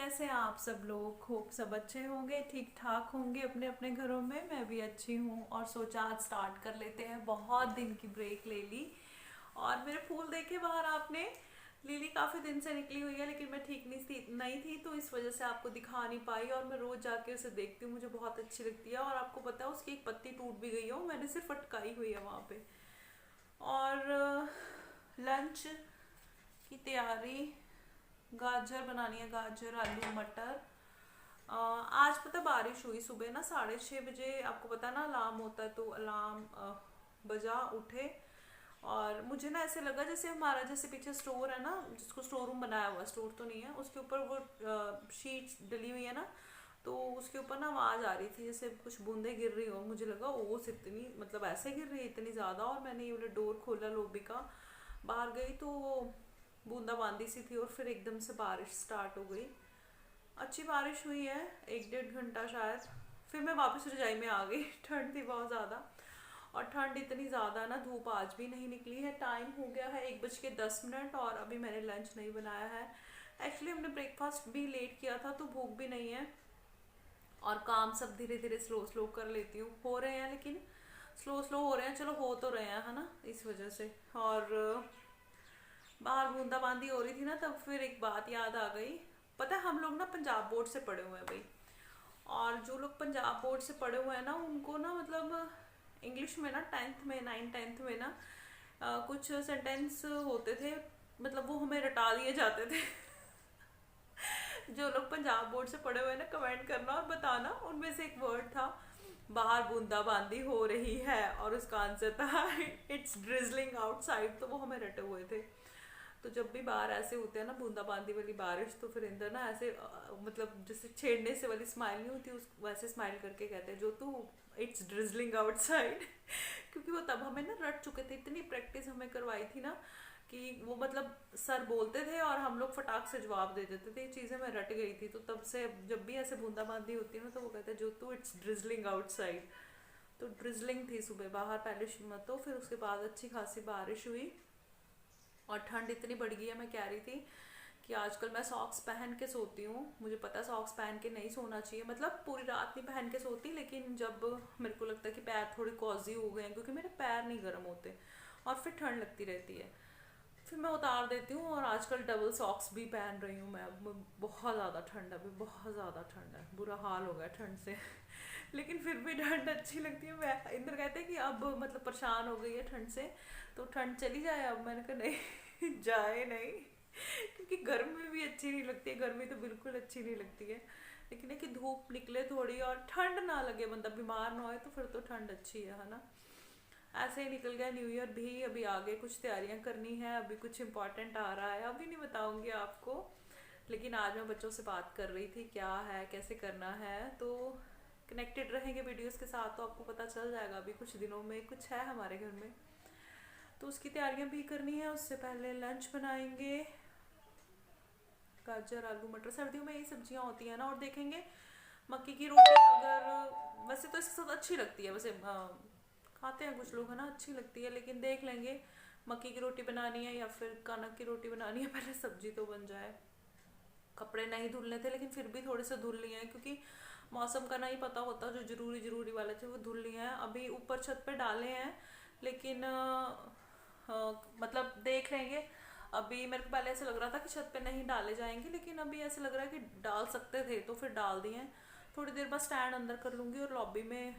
कैसे हैं आप सब लोग? होप सब अच्छे होंगे, ठीक ठाक होंगे अपने अपने घरों में। मैं भी अच्छी हूँ और सोचा आज स्टार्ट कर लेते हैं। बहुत दिन की ब्रेक ले ली। और मेरे फूल देखे बाहर आपने? लिली काफ़ी दिन से निकली हुई है, लेकिन मैं ठीक नहीं थी तो इस वजह से आपको दिखा नहीं पाई। और मैं रोज़ जाके उसे देखती हूँ, मुझे बहुत अच्छी लगती है। और आपको पता है उसकी एक पत्ती टूट भी गई हो, मैंने सिर्फ अटकाई हुई है वहाँ पे। और लंच की तैयारी, गाजर बनानी है, गाजर आलू मटर। आज पता बारिश हुई सुबह ना 6:30 बजे। आपको पता ना अलार्म होता है तो अलार्म बजा, उठे। और मुझे ना ऐसे लगा जैसे हमारा जैसे पीछे स्टोर है ना, जिसको स्टोर रूम बनाया हुआ है, स्टोर तो नहीं है, उसके ऊपर वो शीट्स डली हुई है ना, तो उसके ऊपर ना आवाज़ आ रही थी जैसे कुछ बूंदे गिर रही हो। मुझे लगा ओस इतनी, मतलब ऐसे गिर रही है इतनी ज़्यादा। और मैंने ये वाला डोर खोला लॉबी का, बाहर गई तो बूंदाबांदी सी थी और फिर एकदम से बारिश स्टार्ट हो गई। अच्छी बारिश हुई है, 1 डेढ़ घंटा शायद। फिर मैं वापस रजाई में आ गई ठंड थी बहुत ज़्यादा। और ठंड इतनी ज़्यादा ना, धूप आज भी नहीं निकली है। टाइम हो गया है 1:10 और अभी मैंने लंच नहीं बनाया है। एक्चुअली हमने ब्रेकफास्ट भी लेट किया था तो भूख भी नहीं है। और काम सब धीरे धीरे स्लो स्लो कर लेती हूँ, हो रहे हैं लेकिन स्लो स्लो हो रहे हैं। चलो हो तो रहे हैं, है ना, इस वजह से। और बाहर बूंदाबांदी हो रही थी ना, तब फिर एक बात याद आ गई। पता है हम लोग ना पंजाब बोर्ड से पढ़े हुए हैं भाई। और जो लोग पंजाब बोर्ड से पढ़े हुए हैं ना, उनको ना मतलब इंग्लिश में ना 10th में 9th 10th में ना कुछ सेंटेंस होते थे, मतलब वो हमें रटा दिए जाते थे। जो लोग पंजाब बोर्ड से पढ़े हुए हैं ना, कमेंट करना और बताना। उनमें से एक वर्ड था, बाहर बूंदाबांदी हो रही है, और उसका आंसर था इट्स ड्रिजलिंग आउटसाइड। तो वो हमें रटे हुए थे। तो जब भी बाहर ऐसे होते हैं ना बूंदाबांदी वाली बारिश, तो फिर इंदर ना ऐसे मतलब जैसे छेड़ने से वाली स्माइल नहीं होती, उस वैसे स्माइल करके कहते हैं जो तू, इट्स ड्रिजलिंग आउटसाइड। क्योंकि वो तब हमें ना रट चुके थे, इतनी प्रैक्टिस हमें करवाई थी ना कि वो मतलब सर बोलते थे और हम लोग फटाक से जवाब दे देते थे। ये चीज़ें मैं रट गई थी, तो तब से जब भी ऐसे बूंदाबांदी होती है ना, तो वो कहते हैं जो तू, इट्स ड्रिजलिंग आउटसाइड। तो ड्रिजलिंग थी सुबह बाहर पहले तो फिर उसके बाद अच्छी खासी बारिश हुई। और ठंड इतनी बढ़ गई है, मैं कह रही थी कि आजकल मैं सॉक्स पहन के सोती हूँ। मुझे पता है सॉक्स पहन के नहीं सोना चाहिए, मतलब पूरी रात नहीं पहन के सोती, लेकिन जब मेरे को लगता है कि पैर थोड़े कॉजी हो गए हैं, क्योंकि मेरे पैर नहीं गर्म होते और फिर ठंड लगती रहती है, फिर मैं उतार देती हूँ। और आजकल डबल सॉक्स भी पहन रही हूँ मैं अब। बहुत ज़्यादा ठंड है अभी, बहुत ज़्यादा ठंड है, बुरा हाल हो गया ठंड से। लेकिन फिर भी ठंड अच्छी लगती है। मैं इंद्र कहते हैं कि अब मतलब परेशान हो गई है ठंड से, तो ठंड चली जाए अब। मैंने कहा नहीं जाए नहीं, क्योंकि गर्मी भी अच्छी नहीं लगती है, गर्मी तो बिल्कुल अच्छी नहीं लगती है। लेकिन है कि धूप निकले थोड़ी और ठंड ना लगे, बंदा बीमार ना होए, तो फिर तो ठंड अच्छी है ना। ऐसे ही निकल गया न्यू ईयर भी। अभी आगे कुछ तैयारियां करनी है, अभी कुछ इम्पोर्टेंट आ रहा है, अभी नहीं बताऊंगी आपको। लेकिन आज मैं बच्चों से बात कर रही थी क्या है कैसे करना है, तो कनेक्टेड रहेंगे वीडियोस के साथ तो आपको पता चल जाएगा। अभी कुछ दिनों में कुछ है हमारे घर में, तो उसकी तैयारियां भी करनी है। उससे पहले लंच बनाएंगे, गाजर आलू मटर, सर्दियों में यही सब्जियां होती हैं ना। और देखेंगे मक्की की रोटी, अगर वैसे तो इसके साथ अच्छी लगती है, वैसे खाते हैं कुछ लोग है ना, अच्छी लगती है, लेकिन देख लेंगे मक्की की रोटी बनानी है या फिर कनक की रोटी बनानी है। पहले सब्जी तो बन जाए। कपड़े नहीं धुलने थे लेकिन फिर भी थोड़े से धुल लिए हैं, क्योंकि मौसम का नहीं पता होता, जो जरूरी जरूरी वाले थे वो धुल लिए हैं। अभी ऊपर छत पे डाले हैं, लेकिन मतलब देख लेंगे। अभी मेरे को पहले ऐसे लग रहा था कि छत पे नहीं डाले जाएंगे, लेकिन अभी ऐसे लग रहा है कि डाल सकते थे, तो फिर डाल दिए हैं। थोड़ी देर बाद स्टैंड अंदर कर लूँगी और लॉबी में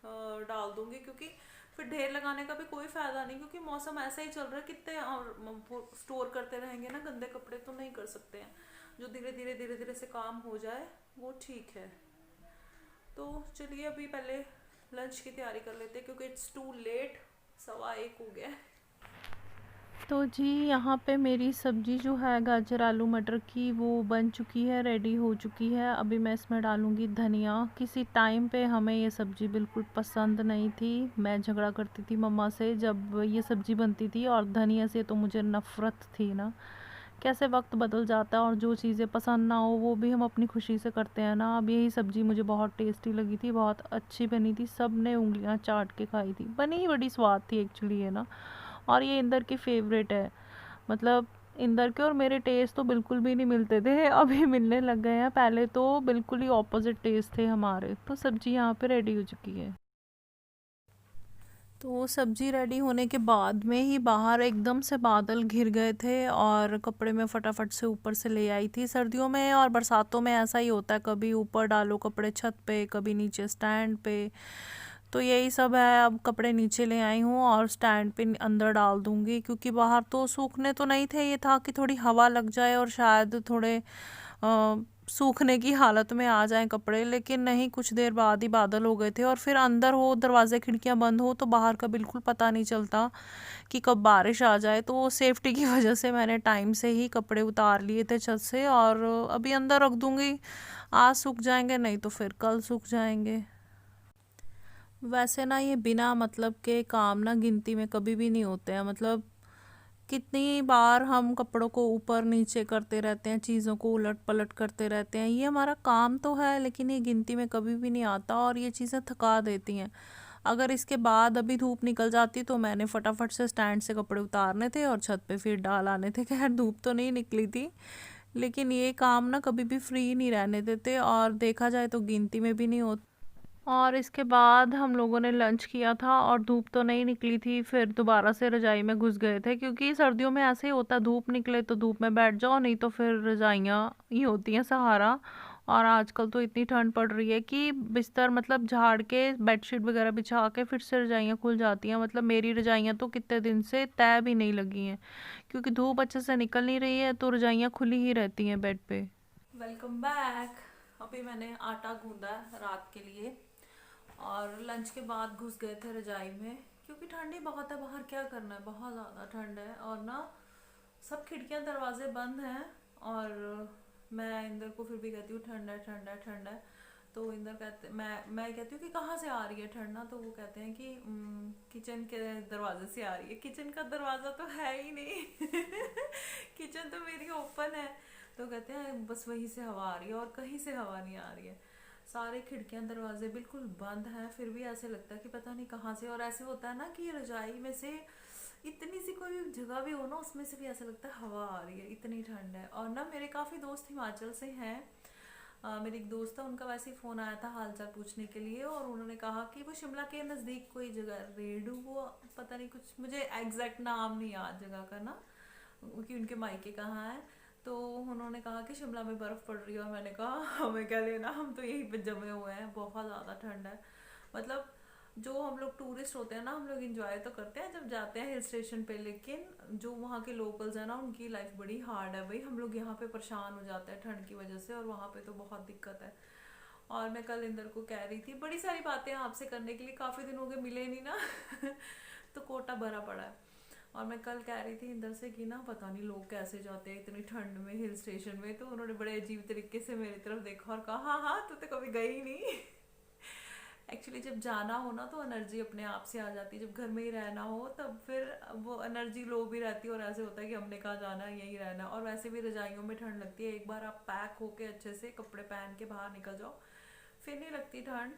डाल दूँगी, क्योंकि फिर ढेर लगाने का भी कोई फ़ायदा नहीं, क्योंकि मौसम ऐसा ही चल रहा है। कितने और स्टोर करते रहेंगे ना गंदे कपड़े, तो नहीं कर सकते हैं। जो धीरे धीरे से काम हो जाए वो ठीक है। तो चलिए अभी पहले लंच की तैयारी कर लेते हैं, क्योंकि इट्स टू लेट, 1:15 हो गया है। तो जी यहाँ पे मेरी सब्ज़ी जो है गाजर आलू मटर की वो बन चुकी है, रेडी हो चुकी है। अभी मैं इसमें डालूँगी धनिया। किसी टाइम पे हमें ये सब्ज़ी बिल्कुल पसंद नहीं थी। मैं झगड़ा करती थी मम्मा से जब ये सब्ज़ी बनती थी, और धनिया से तो मुझे नफ़रत थी ना। कैसे वक्त बदल जाता है और जो चीज़ें पसंद ना हो वो भी हम अपनी खुशी से करते हैं ना। अब यही सब्ज़ी मुझे बहुत टेस्टी लगी थी, बहुत अच्छी बनी थी, सब ने उँगलियाँ चाट के खाई थी। बनी ही बड़ी स्वाद थी एक्चुअली है ना। और ये इंदर की फेवरेट है, मतलब इंदर के और मेरे टेस्ट तो बिल्कुल भी नहीं मिलते थे, अभी मिलने लग गए हैं। पहले तो बिल्कुल ही ऑपोजिट टेस्ट थे हमारे। तो सब्जी यहाँ पे रेडी हो चुकी है। तो सब्जी रेडी होने के बाद में ही बाहर एकदम से बादल घिर गए थे और कपड़े में फटाफट से ऊपर से ले आई थी। सर्दियों में और बरसातों में ऐसा ही होता है, कभी ऊपर डालो कपड़े छत पे, कभी नीचे स्टैंड पे। तो यही सब है, अब कपड़े नीचे ले आई हूँ और स्टैंड पे अंदर डाल दूंगी, क्योंकि बाहर तो सूखने तो नहीं थे, ये था कि थोड़ी हवा लग जाए और शायद थोड़े सूखने की हालत में आ जाएं कपड़े। लेकिन नहीं, कुछ देर बाद ही बादल हो गए थे और फिर अंदर हो, दरवाजे खिड़कियां बंद हो, तो बाहर का बिल्कुल पता नहीं चलता कि कब बारिश आ जाए। तो सेफ्टी की वजह से मैंने टाइम से ही कपड़े उतार लिए थे छत से और अभी अंदर रख दूंगी। आज सूख जाएंगे, नहीं तो फिर कल सूख जाएंगे। वैसे ना ये बिना मतलब के काम ना गिनती में कभी भी नहीं होते हैं। मतलब कितनी बार हम कपड़ों को ऊपर नीचे करते रहते हैं, चीज़ों को उलट पलट करते रहते हैं। ये हमारा काम तो है, लेकिन ये गिनती में कभी भी नहीं आता और ये चीज़ें थका देती हैं। अगर इसके बाद अभी धूप निकल जाती तो मैंने फटाफट से स्टैंड से कपड़े उतारने थे और छत पे फिर डाल आने थे। खैर धूप तो नहीं निकली थी, लेकिन ये काम ना कभी भी फ्री नहीं रहने देते और देखा जाए तो गिनती में भी नहीं होता। और इसके बाद हम लोगों ने लंच किया था और धूप तो नहीं निकली थी, फिर दोबारा से रजाई में घुस गए थे, क्योंकि सर्दियों में ऐसे ही होता, धूप निकले तो धूप में बैठ जाओ, नहीं तो फिर रजाइयाँ ही होती हैं सहारा। और आजकल तो इतनी ठंड पड़ रही है कि बिस्तर मतलब झाड़ के बेडशीट वगैरह बिछा के फिर से रजाइयाँ खुल जाती हैं। मतलब मेरी रजाइयाँ तो कितने दिन से तय भी नहीं लगी हैं, क्योंकि धूप अच्छे से निकल नहीं रही है, तो रजाइयाँ खुली ही रहती हैं बेड पे। Welcome back. अभी मैंने आटा गूंदा है रात के लिए और लंच के बाद घुस गए थे रजाई में, क्योंकि ठंडी बहुत है बाहर, क्या करना है, बहुत ज़्यादा ठंड है। और ना सब खिड़कियां दरवाजे बंद हैं और मैं इंदर को फिर भी कहती हूँ ठंड है ठंड है ठंड है। तो इंदर कहते, मैं कहती हूँ कि कहाँ से आ रही है ठंड ना, तो वो कहते हैं कि किचन के दरवाजे से आ रही है। किचन का दरवाज़ा तो है ही नहीं किचन तो मेरी ओपन है। तो कहते हैं बस वहीं से हवा आ रही है और कहीं से हवा नहीं आ रही है। सारे खिड़कियां दरवाजे बिल्कुल बंद हैं, फिर भी ऐसे लगता है कि पता नहीं कहाँ से। और ऐसे होता है ना कि रजाई में से इतनी सी कोई जगह भी हो ना, उसमें से भी ऐसा लगता है हवा आ रही है, इतनी ठंड है। और ना मेरे काफ़ी दोस्त हिमाचल से हैं। मेरी एक दोस्त था, उनका वैसे ही फ़ोन आया था हालचाल पूछने के लिए, और उन्होंने कहा कि वो शिमला के नज़दीक कोई जगह रेडू, वो पता नहीं कुछ, मुझे एग्जैक्ट नाम नहीं याद जगह का ना, कि उनके मायके कहाँ है। तो उन्होंने कहा कि शिमला में बर्फ़ पड़ रही है, और मैंने कहा हमें क्या लेना, हम तो यहीं पे जमे हुए हैं, बहुत ज़्यादा ठंड है। मतलब जो हम लोग टूरिस्ट होते हैं ना, हम लोग इंजॉय तो करते हैं जब जाते हैं हिल स्टेशन पे, लेकिन जो वहाँ के लोकल्स हैं ना, उनकी लाइफ बड़ी हार्ड है भाई। हम लोग यहाँ पे परेशान हो जाते हैं ठंड की वजह से, और वहाँ पे तो बहुत दिक्कत है। और मैं कल इंदर को कह रही थी, बड़ी सारी बातें आपसे करने के लिए, काफ़ी दिन हो गए मिले नहीं ना तो कोटा भरा पड़ा है। और मैं कल कह रही थी इंदर से कि ना पता नहीं लोग कैसे जाते हैं इतनी ठंड में हिल स्टेशन में। तो उन्होंने बड़े अजीब तरीके से मेरी तरफ देखा और कहा हाँ हाँ तू तो कभी गई नहीं एक्चुअली जब जाना हो ना तो एनर्जी अपने आप से आ जाती है, जब घर में ही रहना हो तब फिर वो एनर्जी लो भी रहती है, और ऐसे होता है कि हमने कहाँ जाना है, यहीं रहना। और वैसे भी रजाइयों में ठंड लगती है, एक बार आप पैक होके अच्छे से कपड़े पहन के बाहर निकल जाओ फिर नहीं लगती ठंड,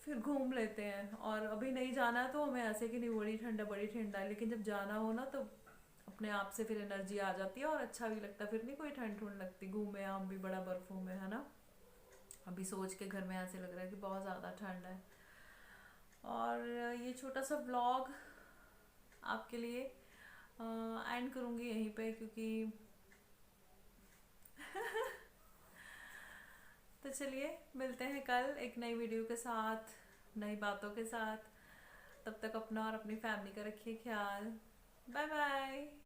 फिर घूम लेते हैं। और अभी नहीं जाना है तो हमें ऐसे कि नहीं बड़ी ठंड है बड़ी ठंड है, लेकिन जब जाना हो ना तो अपने आप से फिर एनर्जी आ जाती है और अच्छा भी लगता है, फिर नहीं कोई ठंड ठंड लगती। घूमे हम भी बड़ा बर्फों में, है ना। अभी सोच के घर में ऐसे लग रहा है कि बहुत ज़्यादा ठंड है। और ये छोटा सा व्लॉग आपके लिए एंड करूँगी यहीं पे, क्योंकि तो चलिए मिलते हैं कल एक नई वीडियो के साथ, नई बातों के साथ। तब तक अपना और अपनी फैमिली का रखिए ख्याल। Bye bye.